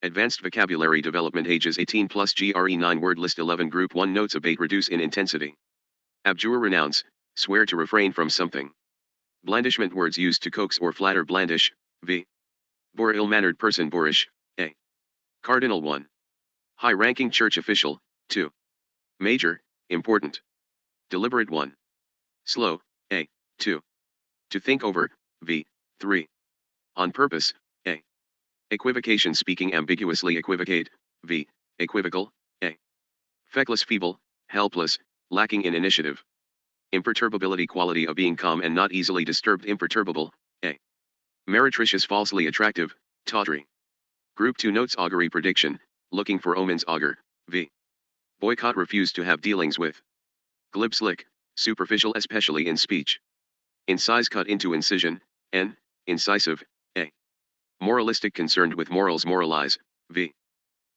Advanced vocabulary development ages 18 plus GRE 9 word list 11 group 1 notes abate reduce in intensity. Abjure renounce, swear to refrain from something. Blandishment words used to coax or flatter blandish, v. Bore ill-mannered person boorish, a. Cardinal 1. High-ranking church official, 2. Major, important. Deliberate 1. Slow, a. 2. To think over, v. 3. On purpose, a. Equivocation speaking ambiguously equivocate, v. Equivocal, a. Feckless feeble, helpless, lacking in initiative. Imperturbability quality of being calm and not easily disturbed imperturbable, a. Meretricious falsely attractive, tawdry. Group 2 notes augury prediction, looking for omens augur, v. Boycott refuse to have dealings with. Glib slick, superficial especially in speech. Incise cut into incision, n. Incisive, a. Moralistic concerned with morals moralize, v.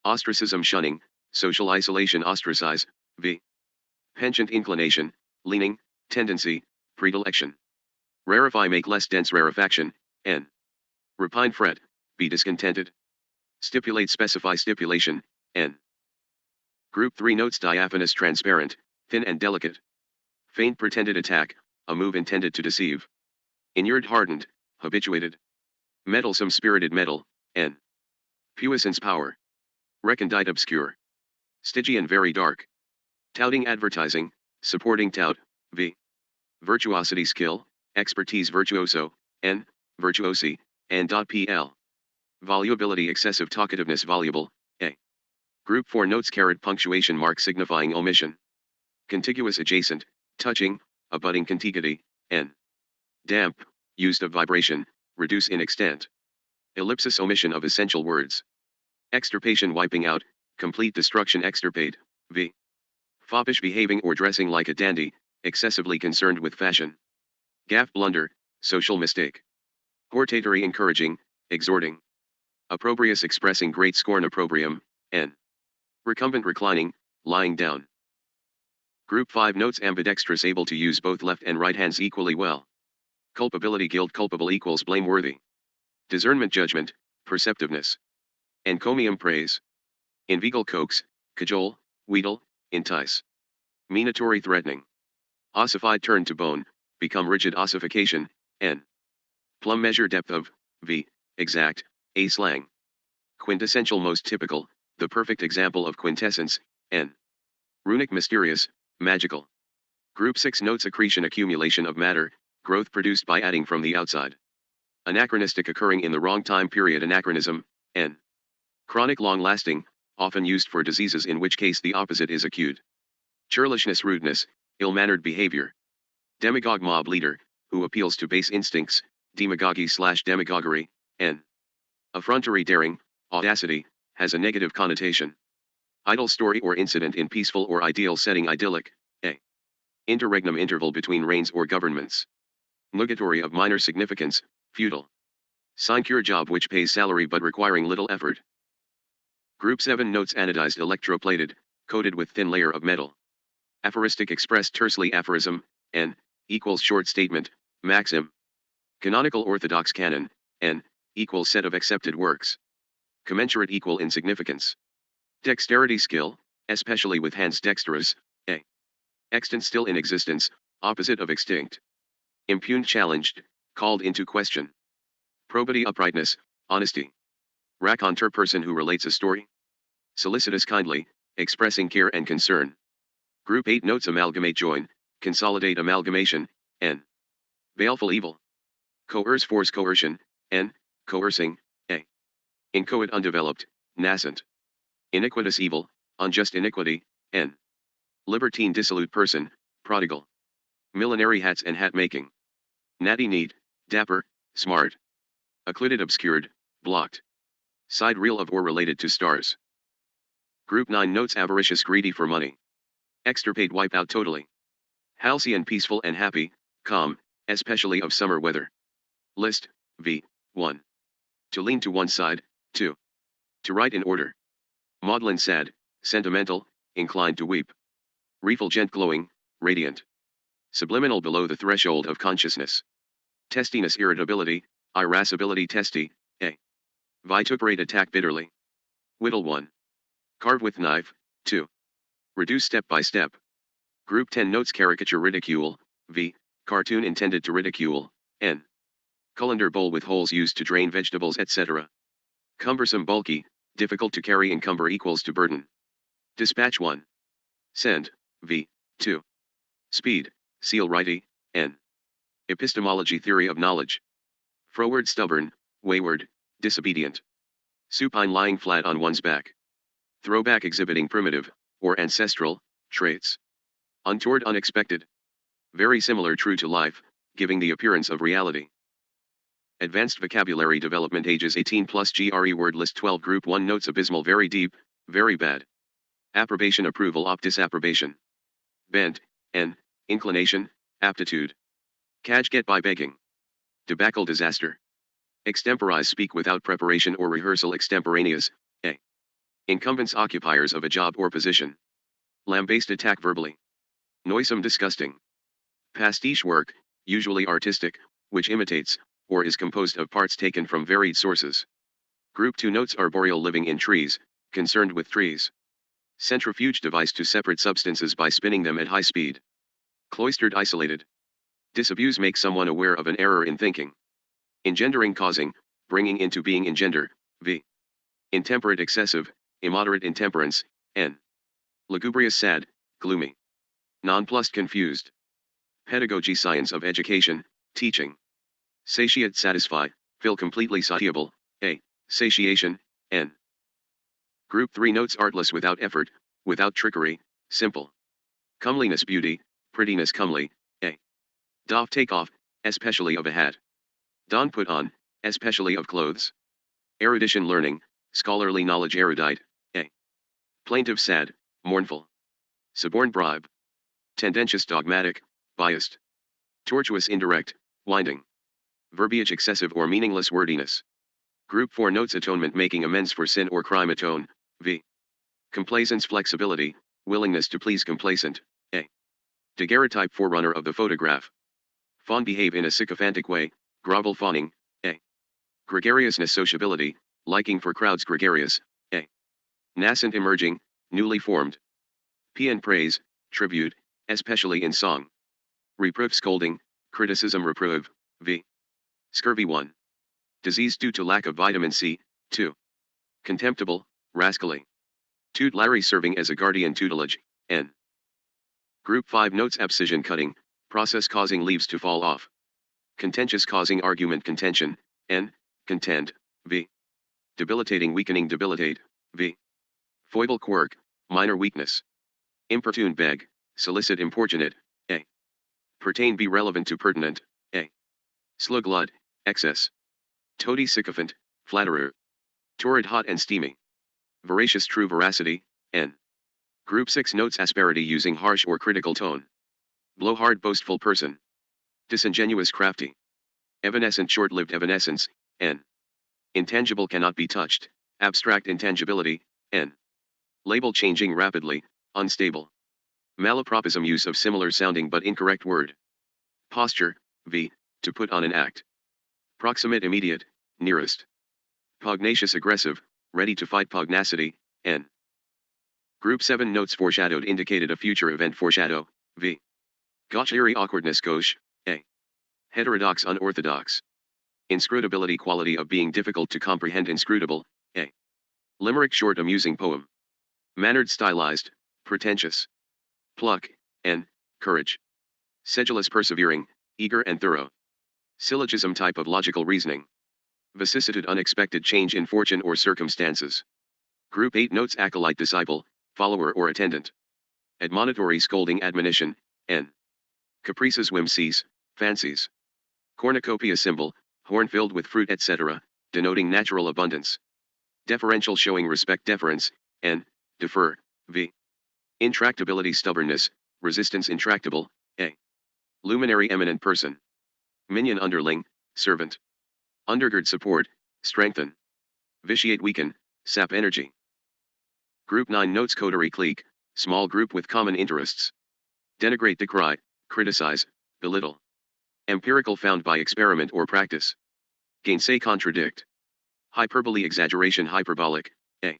Ostracism shunning, social isolation ostracize, v. Penchant inclination, leaning, tendency, predilection. Rarefy make less dense rarefaction, n. Repine fret, be discontented. Stipulate specify stipulation, n. Group 3 notes diaphanous transparent, thin and delicate. Faint pretended attack, a move intended to deceive. Inured hardened, habituated. Meddlesome spirited metal, n. Puissance power. Recondite obscure. Stygian very dark. Touting advertising, supporting tout, v. Virtuosity skill, expertise virtuoso, n. Virtuosi, n.pl. Volubility excessive talkativeness voluble, a. Group 4 notes caret punctuation mark signifying omission. Contiguous adjacent, touching, abutting contiguity, n. Damp, used of vibration, reduce in extent. Ellipsis omission of essential words. Extirpation wiping out, complete destruction extirpate, v. Foppish behaving or dressing like a dandy, excessively concerned with fashion. Gaffe blunder, social mistake. Hortatory encouraging, exhorting. Opprobrious expressing great scorn opprobrium, n. Recumbent reclining, lying down. Group 5 notes ambidextrous able to use both left and right hands equally well. Culpability guilt culpable equals blameworthy. Discernment judgment, perceptiveness. Encomium praise. Inveigle coax, cajole, wheedle, entice. Minatory threatening. Ossified turn to bone, become rigid ossification, n. Plumb measure depth of, v. Exact, a slang. Quintessential most typical, the perfect example of quintessence, n. Runic mysterious, magical. Group 6 notes accretion accumulation of matter, growth produced by adding from the outside. Anachronistic occurring in the wrong time period anachronism, n. Chronic long-lasting, often used for diseases in which case the opposite is acute. Churlishness rudeness, ill-mannered behavior. Demagogue mob leader, who appeals to base instincts, demagogy/demagoguery, n. Effrontery daring, audacity, has a negative connotation. Idle story or incident in peaceful or ideal setting idyllic, a. Interregnum interval between reigns or governments. Nugatory of minor significance, feudal. Sinecure job which pays salary but requiring little effort. Group 7 notes anodized electroplated, coated with thin layer of metal. Aphoristic expressed tersely aphorism, n. Equals short statement, maxim. Canonical orthodox canon, n. Equals set of accepted works. Commensurate equal in significance. Dexterity skill, especially with hands dexterous, a. Extant still in existence, opposite of extinct. Impugned challenged, called into question. Probity uprightness, honesty. Raconteur person who relates a story. Solicitous kindly, expressing care and concern. Group 8 notes amalgamate join, consolidate amalgamation, n. Baleful evil. Coerce force coercion, n. Coercing, a. Inchoate undeveloped, nascent. Iniquitous evil, unjust iniquity, n. Libertine dissolute person, prodigal. Millinery hats and hat making. Natty neat, dapper, smart. Occluded obscured, blocked. Side reel of or related to stars. Group 9 notes avaricious greedy for money. Extirpate wipe out totally. Halcyon peaceful and happy, calm, especially of summer weather. List, v. 1. To lean to one side, 2. To write in order. Maudlin sad, sentimental, inclined to weep. Refulgent glowing, radiant. Subliminal below the threshold of consciousness. Testiness irritability, irascibility testy, a. Vituperate attack bitterly. Whittle 1. Carve with knife, 2. Reduce step by step. Group 10 notes caricature ridicule, v. Cartoon intended to ridicule, n. Colander bowl with holes used to drain vegetables etc. Cumbersome bulky, difficult to carry encumber equals to burden. Dispatch 1. Send, v. 2. Speed, seal righty, n. Epistemology theory of knowledge. Froward stubborn, wayward, disobedient. Supine lying flat on one's back. Throwback exhibiting primitive, or ancestral, traits. Untoward unexpected. Very similar true to life, giving the appearance of reality. Advanced vocabulary development ages 18 plus GRE word list 12 group 1 notes abysmal very deep, very bad. Approbation approval disapprobation. Bent, n, inclination, aptitude. Catch get by begging. Debacle disaster. Extemporize speak without preparation or rehearsal extemporaneous, a. Incumbents occupiers of a job or position. Lambaste attack verbally. Noisome disgusting. Pastiche work, usually artistic, which imitates, or is composed of parts taken from varied sources. Group 2 notes arboreal living in trees, concerned with trees. Centrifuge device to separate substances by spinning them at high speed. Cloistered isolated. Disabuse makes someone aware of an error in thinking. Engendering causing, bringing into being engender, v. Intemperate excessive, immoderate intemperance, n. Lugubrious sad, gloomy. Nonplussed confused. Pedagogy science of education, teaching. Satiate satisfy, fill completely satiable, a. Satiation, n. Group 3 notes artless without effort, without trickery, simple. Comeliness beauty, prettiness comely, a. Doff take off, especially of a hat. Don put on, especially of clothes. Erudition learning, scholarly knowledge erudite, a. Plaintive sad, mournful. Suborn bribe. Tendentious dogmatic, biased. Tortuous indirect, winding. Verbiage excessive or meaningless wordiness. Group 4 notes atonement making amends for sin or crime atone, v. Complaisance flexibility, willingness to please complacent, a. Daguerreotype forerunner of the photograph. Fawn behave in a sycophantic way, grovel fawning, a. Gregariousness sociability, liking for crowds gregarious, a. Nascent emerging, newly formed. Paean praise, tribute, especially in song. Reproof scolding, criticism reprove, v. Scurvy 1. Disease due to lack of vitamin C, 2. Contemptible, rascally. Tutelary serving as a guardian tutelage, n. Group 5 notes abscission cutting, process causing leaves to fall off. Contentious causing argument contention, n. Contend, v. Debilitating weakening debilitate, v. Foible quirk, minor weakness. Importune beg, solicit importunate, a. Pertain be relevant to pertinent, a. Sluglud, excess. Toady sycophant, flatterer. Torrid hot and steamy. Veracious true veracity, n. Group 6 notes asperity using harsh or critical tone. Blowhard boastful person. Disingenuous crafty. Evanescent short-lived evanescence, n. Intangible cannot be touched, abstract intangibility, n. Label changing rapidly, unstable. Malapropism use of similar sounding but incorrect word. Posture, v. To put on an act. Proximate immediate, nearest. Pugnacious aggressive, ready to fight pugnacity, n. Group 7 notes foreshadowed indicated a future event foreshadow, v. Gaucherie awkwardness gauche, a. Heterodox unorthodox. Inscrutability quality of being difficult to comprehend inscrutable, a. Limerick short amusing poem. Mannered stylized, pretentious. Pluck, n. Courage. Sedulous persevering, eager and thorough. Syllogism type of logical reasoning. Vicissitude unexpected change in fortune or circumstances. Group 8 notes acolyte disciple, follower or attendant. Admonitory scolding admonition, n. Caprices whimsies, fancies. Cornucopia symbol, horn filled with fruit etc., denoting natural abundance. Deferential showing respect deference, n. Defer, v. Intractability stubbornness, resistance intractable, a. Luminary eminent person. Minion underling, servant. Undergird support, strengthen. Vitiate weaken, sap energy. Group 9 notes coterie clique, small group with common interests. Denigrate decry, criticize, belittle. Empirical found by experiment or practice. Gainsay contradict. Hyperbole exaggeration hyperbolic, a.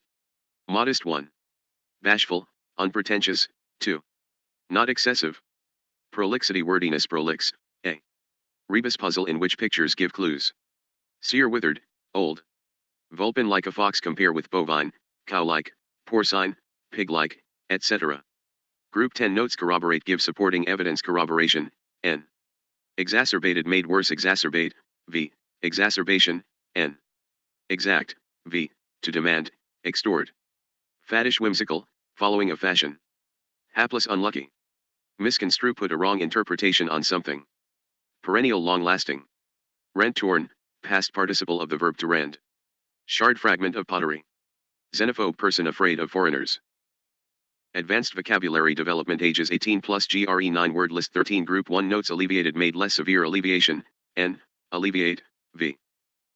Modest 1. Bashful, unpretentious, 2. Not excessive. Prolixity wordiness prolix, a. Rebus puzzle in which pictures give clues. Sear withered, old. Vulpin like a fox compare with bovine, cow-like, porcine, pig-like, etc. Group 10 notes corroborate give supporting evidence corroboration, n. Exacerbated made worse exacerbate, v. Exacerbation, n. Exact, v. To demand, extort. Faddish whimsical, following a fashion. Hapless unlucky. Misconstrue put a wrong interpretation on something. Perennial long-lasting. Rent torn, past participle of the verb to rend. Shard fragment of pottery. Xenophobe person afraid of foreigners. Advanced vocabulary development ages 18 plus GRE 9 word list 13 group 1 notes alleviated made less severe alleviation, n. Alleviate, v.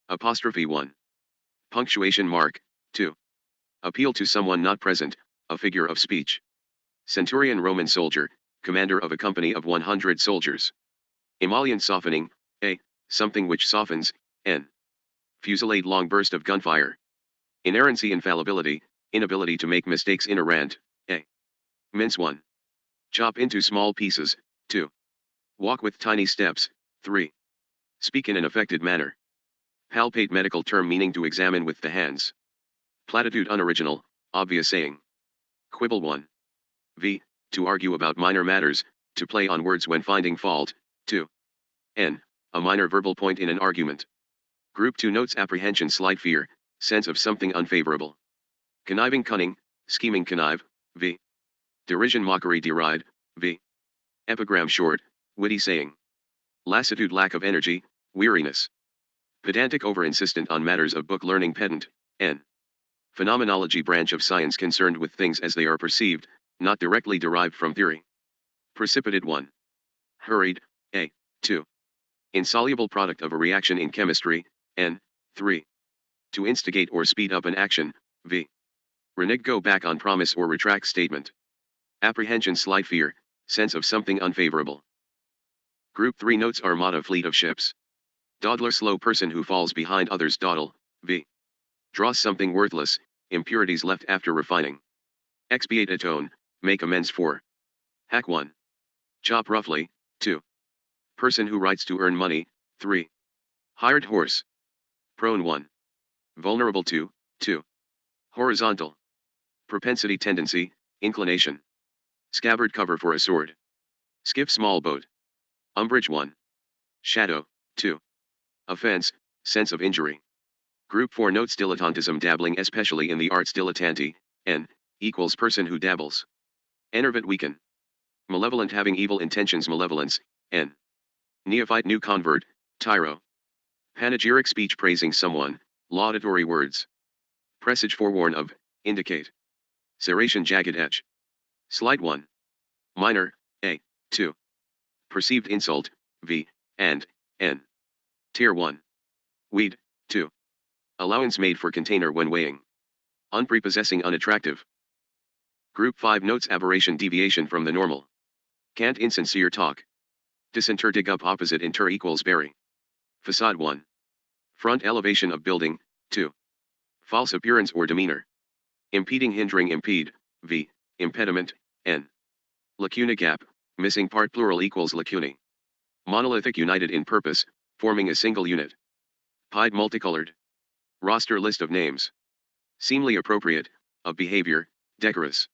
Apostrophe 1. Punctuation mark, 2. Appeal to someone not present, a figure of speech. Centurion Roman soldier, commander of a company of 100 soldiers. Emollient softening, a. Something which softens, n. Fusillade long burst of gunfire. Inerrancy infallibility, inability to make mistakes in a rant, a. Mince 1. Chop into small pieces, 2. Walk with tiny steps, 3. Speak in an affected manner. Palpate medical term meaning to examine with the hands. Platitude unoriginal, obvious saying. Quibble 1. V. To argue about minor matters, to play on words when finding fault, 2. N. A minor verbal point in an argument. Group 2 notes apprehension slight fear, sense of something unfavorable. Conniving cunning, scheming connive, v. Derision mockery deride, v. Epigram short, witty saying. Lassitude lack of energy, weariness. Pedantic over-insistent on matters of book learning pedant, n. Phenomenology branch of science concerned with things as they are perceived, not directly derived from theory. Precipitate 1. Hurried, a. 2. Insoluble product of a reaction in chemistry, n. 3. To instigate or speed up an action, v. Renege go back on promise or retract statement. Apprehension slight fear, sense of something unfavorable. Group 3 notes armada fleet of ships. Dawdler slow person who falls behind others dawdle, v. Draws something worthless, impurities left after refining. Expiate atone, make amends for. Hack 1. Chop roughly, 2. Person who writes to earn money, 3. Hired horse. Prone 1. Vulnerable 2, 2. Horizontal. Propensity tendency, inclination. Scabbard cover for a sword. Skiff small boat. Umbrage 1. Shadow, 2. Offense, sense of injury. Group 4 notes dilettantism dabbling especially in the arts dilettanti, n. Equals person who dabbles. Enervate weaken. Malevolent having evil intentions malevolence, n. Neophyte new convert, tyro. Panegyric speech praising someone, laudatory words. Presage forewarn of, indicate. Serration jagged edge. Slide 1. Minor, a. 2. Perceived insult, v. And, n. Tier 1. Weed, 2. Allowance made for container when weighing. Unprepossessing unattractive. Group 5 notes aberration deviation from the normal. Can't insincere talk. Disinter dig up opposite inter equals bury. Facade 1. Front elevation of building, 2. False appearance or demeanor. Impeding hindering impede, v. Impediment, n. Lacuna gap, missing part plural equals lacunae. Monolithic united in purpose, forming a single unit. Pied multicolored. Roster list of names. Seemly appropriate, of behavior, decorous.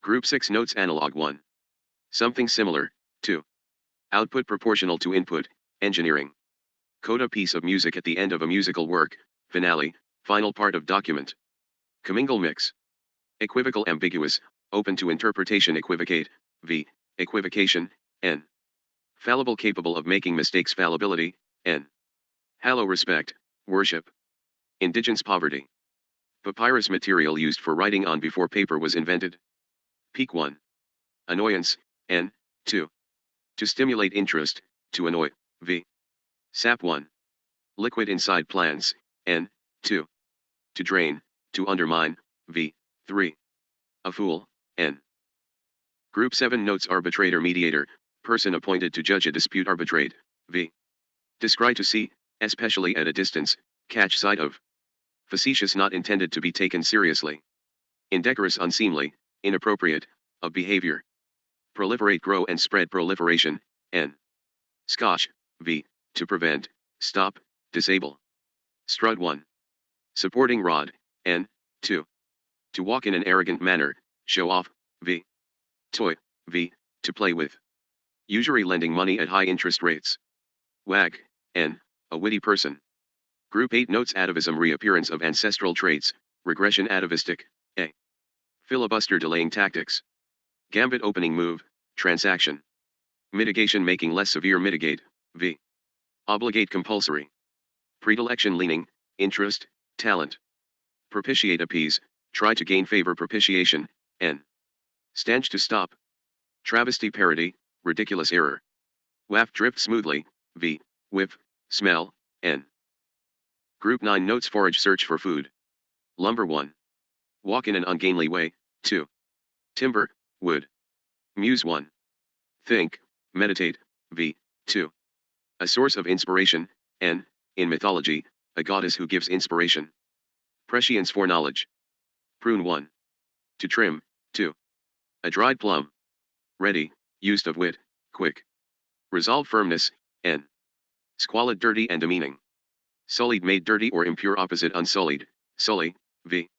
Group 6 notes analog 1. Something similar, 2. Output proportional to input, engineering. Coda piece of music at the end of a musical work, finale, final part of document. Commingle mix. Equivocal ambiguous, open to interpretation equivocate, v. Equivocation, n. Fallible capable of making mistakes fallibility, n. Hallow respect, worship. Indigence poverty. Papyrus material used for writing on before paper was invented. Peak 1. Annoyance, n. 2. To stimulate interest, to annoy, v. Sap 1. Liquid inside plants, n. 2. To drain, to undermine, v. 3. A fool, n. Group 7 notes arbitrator mediator, person appointed to judge a dispute arbitrate, v. Descry to see, especially at a distance, catch sight of. Facetious not intended to be taken seriously. Indecorous, unseemly, inappropriate, of behavior. Proliferate, grow and spread, proliferation, n. Scotch, v. To prevent, stop, disable. Strut 1. Supporting rod, n. 2. To walk in an arrogant manner, show off, v. Toy, v. To play with. Usury, lending money at high interest rates. Wag, n. A witty person. Group 8 notes atavism, reappearance of ancestral traits, regression, atavistic, a. Filibuster, delaying tactics. Gambit, opening move, transaction. Mitigation, making less severe, mitigate, v. Obligate, compulsory. Predilection, leaning, interest, talent. Propitiate, appease, try to gain favor, propitiation, n. Stanch, to stop. Travesty, parody, ridiculous error. Waft, drift smoothly, v. Whiff, smell, n. Group 9 notes, forage, search for food. Lumber 1. Walk in an ungainly way, 2. Timber, wood. Muse 1. Think, meditate, v. 2. A source of inspiration, n. In mythology, a goddess who gives inspiration. Prescience, foreknowledge. Prune 1. To trim, 2. A dried plum. Ready, used of wit, quick. Resolve, firmness, n. Squalid, dirty and demeaning. Sullied, made dirty or impure, opposite unsullied, sully, v.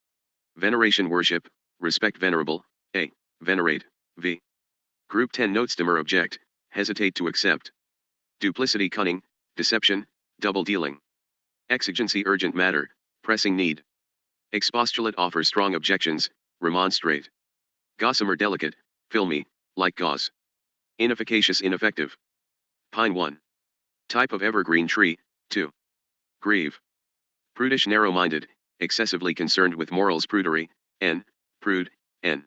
Veneration, worship, respect, venerable, a. Venerate, v. Group 10 notes, demur, object, hesitate to accept. Duplicity, cunning, deception, double dealing. Exigency, urgent matter, pressing need. Expostulate, offer strong objections, remonstrate. Gossamer, delicate, filmy, like gauze. Inefficacious, ineffective. Pine 1. Type of evergreen tree, 2. Grieve. Prudish, narrow-minded, excessively concerned with morals, prudery, n. Prude, n.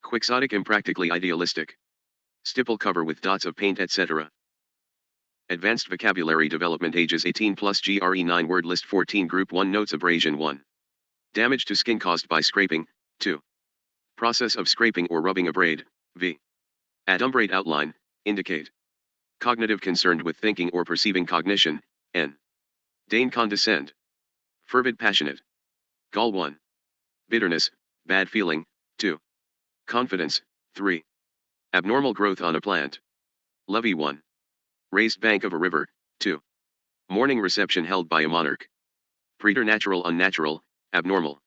Quixotic, impractically idealistic. Stipple, cover with dots of paint, etc. Advanced vocabulary development, ages 18 plus, GRE 9 word list 14. Group 1 notes, abrasion 1. Damage to skin caused by scraping, 2. Process of scraping or rubbing, abrade, v. Adumbrate, outline, indicate. Cognitive, concerned with thinking or perceiving, cognition, n. Deign, condescend. Fervid, passionate. Gall 1. Bitterness, bad feeling, 2. Confidence, 3. Abnormal growth on a plant. Levee 1. Raised bank of a river, 2. Morning reception held by a monarch. Preternatural, unnatural, abnormal.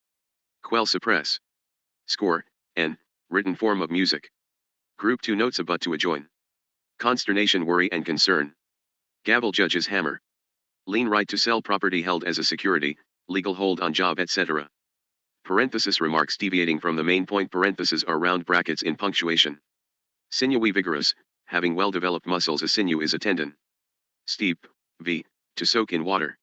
Quell, suppress. Score, n. Written form of music. Group 2 notes, a but to a join. Consternation, worry and concern. Gavel, judge's hammer. Lien, right to sell property held as a security, legal hold on job, etc. Parenthesis, remarks deviating from the main point, parentheses are round brackets in punctuation. Sinewy, vigorous, having well-developed muscles, a sinew is a tendon. Steep, v. To soak in water.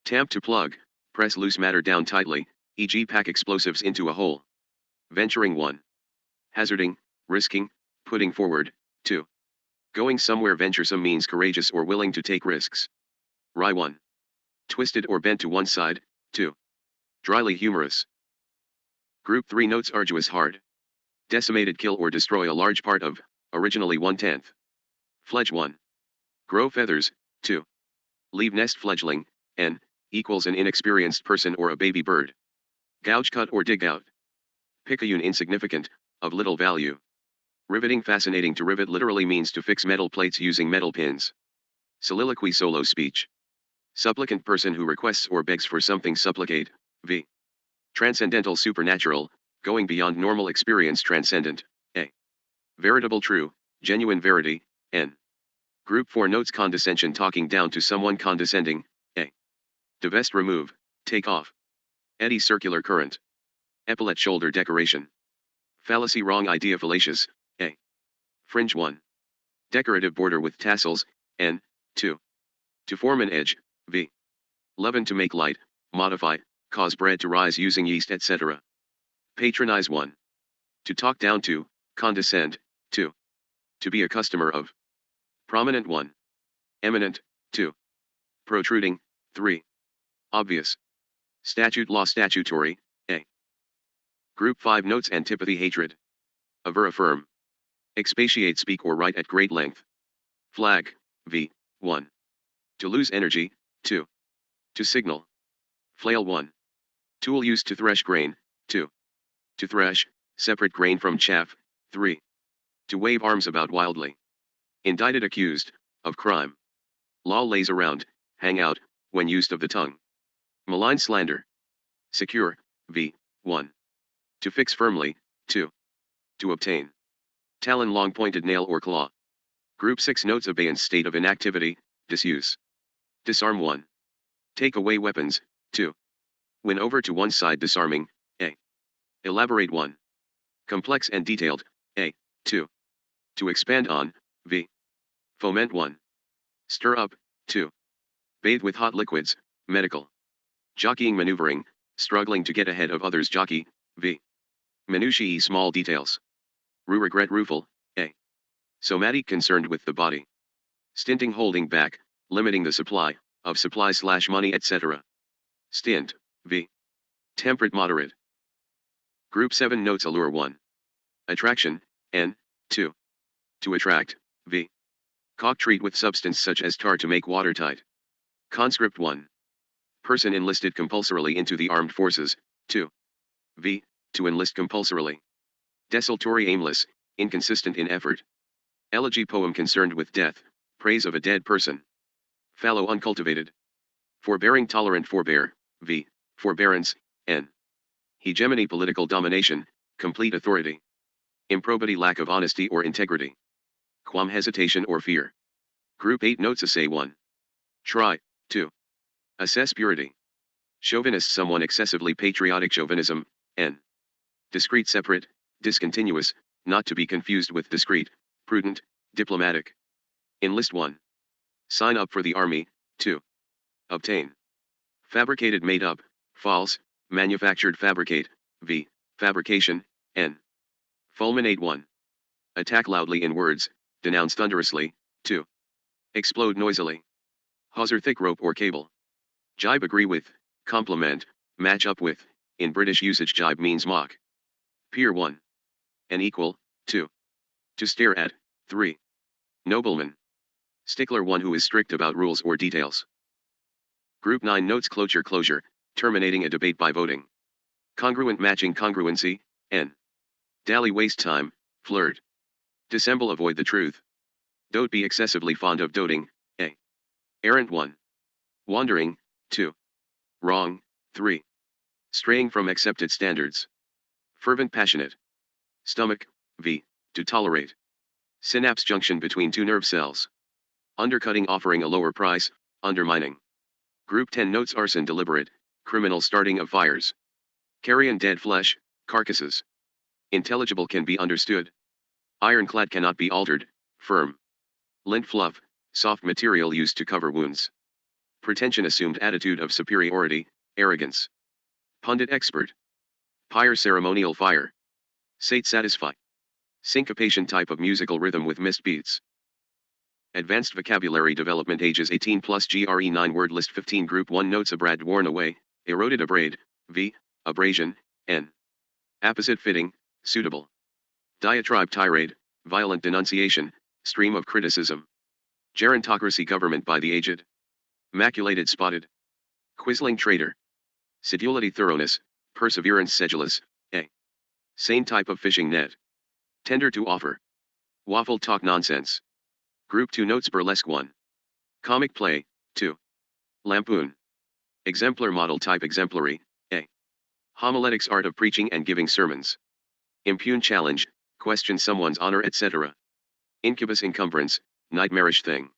Tamp, to plug, press loose matter down tightly, e.g. pack explosives into a hole. Venturing 1. Hazarding, risking, putting forward, 2. Going somewhere, venturesome means courageous or willing to take risks. Wry 1. Twisted or bent to one side, 2. Dryly humorous. Group 3 notes, arduous, hard. Decimated, kill or destroy a large part of, originally 1/10. Fledge 1. Grow feathers, 2. Leave nest, fledgling, n. Equals an inexperienced person or a baby bird. Gouge, cut or dig out. Picayune, insignificant, of little value. Riveting, fascinating, to rivet literally means to fix metal plates using metal pins. Soliloquy, solo speech. Supplicant, person who requests or begs for something, supplicate, v. Transcendental, supernatural, going beyond normal experience, transcendent, a. Veritable, true, genuine, verity, n. Group 4 notes, condescension, talking down to someone, condescending, a. Divest, remove, take off. Eddy, circular current. Epaulette, shoulder decoration. Fallacy, wrong idea, fallacious, a. Fringe 1. Decorative, border with tassels, n. 2. To form an edge, v. Leaven, to make light, modify, cause bread to rise using yeast, etc. Patronize 1. To talk down to, condescend, 2. To be a customer of. Prominent 1. Eminent, 2. Protruding, 3. Obvious. Statute, law, statutory, a. Group 5 notes, antipathy, hatred. Aver, affirm. Expatiate, speak or write at great length. Flag, v. 1. To lose energy, 2. To signal. Flail 1. Tool used to thresh grain, 2. To thresh, separate grain from chaff. 3. To wave arms about wildly. Indicted accused, of crime. Law lays around, hang out, when used of the tongue. Malign slander. Secure, v. 1. To fix firmly. 2. To obtain. Talon long pointed nail or claw. Group 6 notes abeyance state of inactivity, disuse. Disarm 1. Take away weapons. 2. Win over to one side disarming. A. Elaborate 1. Complex and detailed. A. 2. To expand on. V. Foment 1. Stir up. 2. Bathe with hot liquids. Medical. Jockeying maneuvering, struggling to get ahead of others jockey. V. Minutiae small details. Regret rueful. A. Somatic concerned with the body. Stinting holding back, limiting the supply, of supply/money etc. Stint. V. Temperate moderate. Group 7 notes allure 1. Attraction. N. 2. To attract. V. Caulk treat with substance such as tar to make watertight. Conscript 1. Person enlisted compulsorily into the armed forces. 2. V. To enlist compulsorily. Desultory aimless, inconsistent in effort. Elegy poem concerned with death, praise of a dead person. Fallow uncultivated. Forbearing tolerant forbear. V. Forbearance. N. Hegemony political domination, complete authority. Improbity lack of honesty or integrity. Qualm hesitation or fear. Group 8 notes assay 1. Try. 2. Assess purity. Chauvinist someone excessively patriotic chauvinism. N. Discreet separate, discontinuous, not to be confused with discreet, prudent, diplomatic. Enlist 1. Sign up for the army. 2. Obtain. Fabricated made up, false, manufactured fabricate. V. Fabrication. N. Fulminate 1. Attack loudly in words, denounce thunderously. 2. Explode noisily. Hawser thick rope or cable. Jibe agree with, compliment, match up with. In British usage jibe means mock. Peer 1. An equal. 2. To stare at. 3. Nobleman. Stickler 1 who is strict about rules or details. Group 9 notes closure, terminating a debate by voting. Congruent matching congruency. N. Dally waste time, flirt. Dissemble avoid the truth. Dote be excessively fond of doting. A. Errant 1. Wandering. 2. Wrong. 3. Straying from accepted standards. Fervent passionate. Stomach. V. To tolerate. Synapse junction between two nerve cells. Undercutting offering a lower price, undermining. Group 10 notes arson deliberate, criminal starting of fires. Carrion dead flesh, carcasses. Intelligible can be understood. Ironclad cannot be altered, firm. Lint fluff, soft material used to cover wounds. Pretension assumed attitude of superiority, arrogance. Pundit expert. Pyre ceremonial fire. Sate satisfy. Syncopation type of musical rhythm with missed beats. Advanced vocabulary development ages 18 plus GRE 9 word list 15 group 1 notes abrad worn away, eroded abrade, V. Abrasion, N. Apposite fitting, suitable. Diatribe tirade, violent denunciation, stream of criticism. Gerontocracy government by the aged. Maculated spotted. Quisling traitor. Sedulity thoroughness, perseverance sedulous, A. Sane type of fishing net. Tender to offer. Waffle talk nonsense. Group 2 notes burlesque 1. Comic play, 2. Lampoon. Exemplar model type exemplary, A. Homiletics art of preaching and giving sermons. Impugn challenge, question someone's honor etc. Incubus encumbrance, nightmarish thing.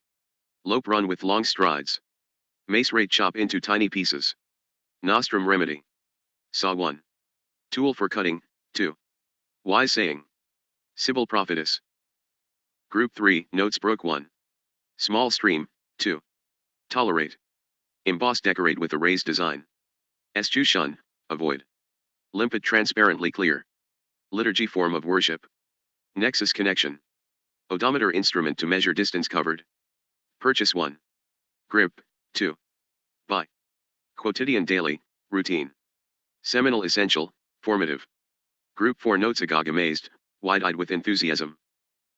Lope run with long strides. Mace rate chop into tiny pieces. Nostrum remedy. Saw 1. Tool for cutting, 2. Wise saying. Sibyl prophetess. Group 3 notes brook 1. Small stream, 2. Tolerate. Emboss decorate with a raised design. Eschew shun, avoid. Limpid transparently clear. Liturgy form of worship. Nexus connection. Odometer instrument to measure distance covered. Purchase 1. Grip, 2. Buy. Quotidian daily, routine. Seminal essential, formative. Group 4 notes agog amazed, wide-eyed with enthusiasm.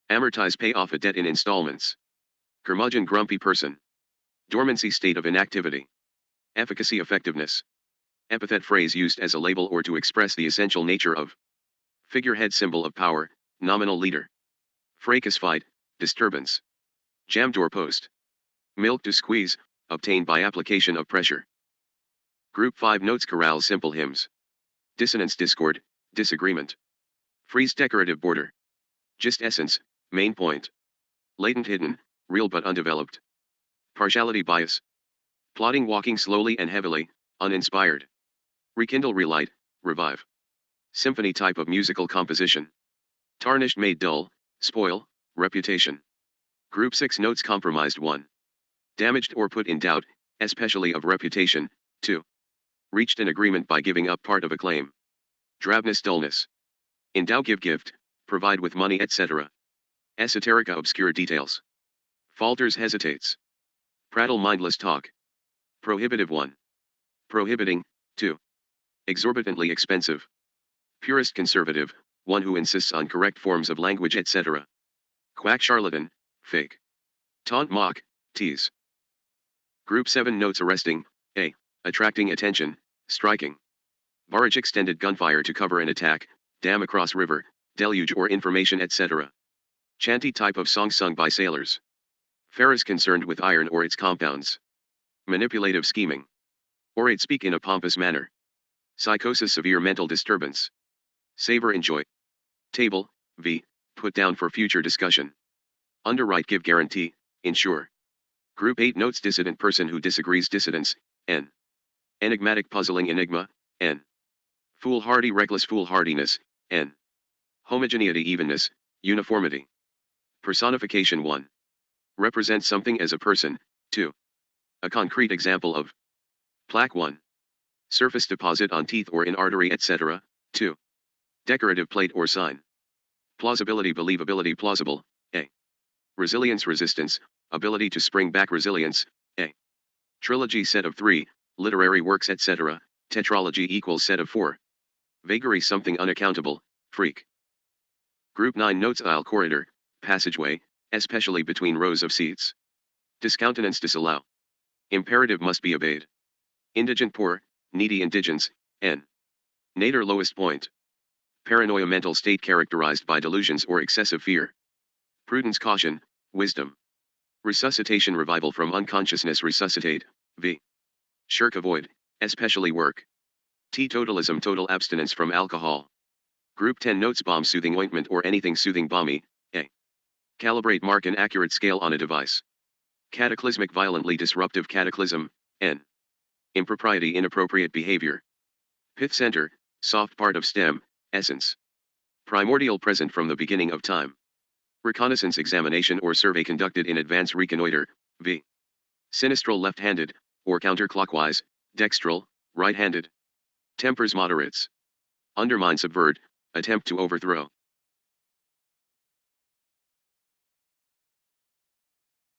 Amortize pay off a debt in installments. Curmudgeon grumpy person. Dormancy state of inactivity. Efficacy effectiveness. Epithet phrase used as a label or to express the essential nature of. Figurehead symbol of power, nominal leader. Fracas fight, disturbance. Jam doorpost. Milk to squeeze, obtained by application of pressure. Group 5 notes chorale simple hymns. Dissonance discord, disagreement. Freeze decorative border. Gist essence, main point. Latent hidden, real but undeveloped. Partiality bias. Plodding walking slowly and heavily, uninspired. Rekindle relight, revive. Symphony type of musical composition. Tarnished made dull, spoil, reputation. Group 6 notes compromised 1. Damaged or put in doubt, especially of reputation, 2. Reached an agreement by giving up part of a claim. Drabness dullness. Endow give gift, provide with money etc. Esoterica obscure details. Falters hesitates. Prattle mindless talk. Prohibitive 1. Prohibiting, 2. Exorbitantly expensive. Purist conservative, one who insists on correct forms of language etc. Quack charlatan, fake. Taunt mock, tease. Group 7 notes arresting, a. Attracting attention, striking. Barrage extended gunfire to cover an attack, dam across river, deluge or information etc. Chanty type of song sung by sailors. Ferrous concerned with iron or its compounds. Manipulative scheming. Orate speak in a pompous manner. Psychosis severe mental disturbance. Savor enjoy. Table, v. Put down for future discussion. Underwrite give guarantee, insure. Group 8 notes dissident person who disagrees dissidence, n. Enigmatic puzzling enigma, n. Foolhardy reckless foolhardiness, n. Homogeneity evenness, uniformity. Personification 1. Represent something as a person, 2. A concrete example of. Plaque 1. Surface deposit on teeth or in artery etc. 2. Decorative plate or sign. Plausibility believability plausible, a. Resilience resistance, ability to spring back resilience, a. Trilogy set of 3, literary works etc. Tetralogy equals set of 4. Vagary something unaccountable, freak. Group 9 notes aisle corridor, passageway, especially between rows of seats. Discountenance disallow. Imperative must be obeyed. Indigent poor, needy indigence, n. Nadir lowest point. Paranoia mental state characterized by delusions or excessive fear. Prudence caution, wisdom. Resuscitation revival from unconsciousness resuscitate, v. Shirk avoid, especially work. Teetotalism total abstinence from alcohol. Group 10 notes bomb soothing ointment or anything soothing balmy, a. Calibrate mark an accurate scale on a device. Cataclysmic violently disruptive cataclysm, n. Impropriety inappropriate behavior. Pith center, soft part of stem, essence. Primordial present from the beginning of time. Reconnaissance examination or survey conducted in advance reconnoiter, v. Sinistral left-handed, or counterclockwise, dextral, right-handed. Tempers moderates. Undermine subvert, attempt to overthrow.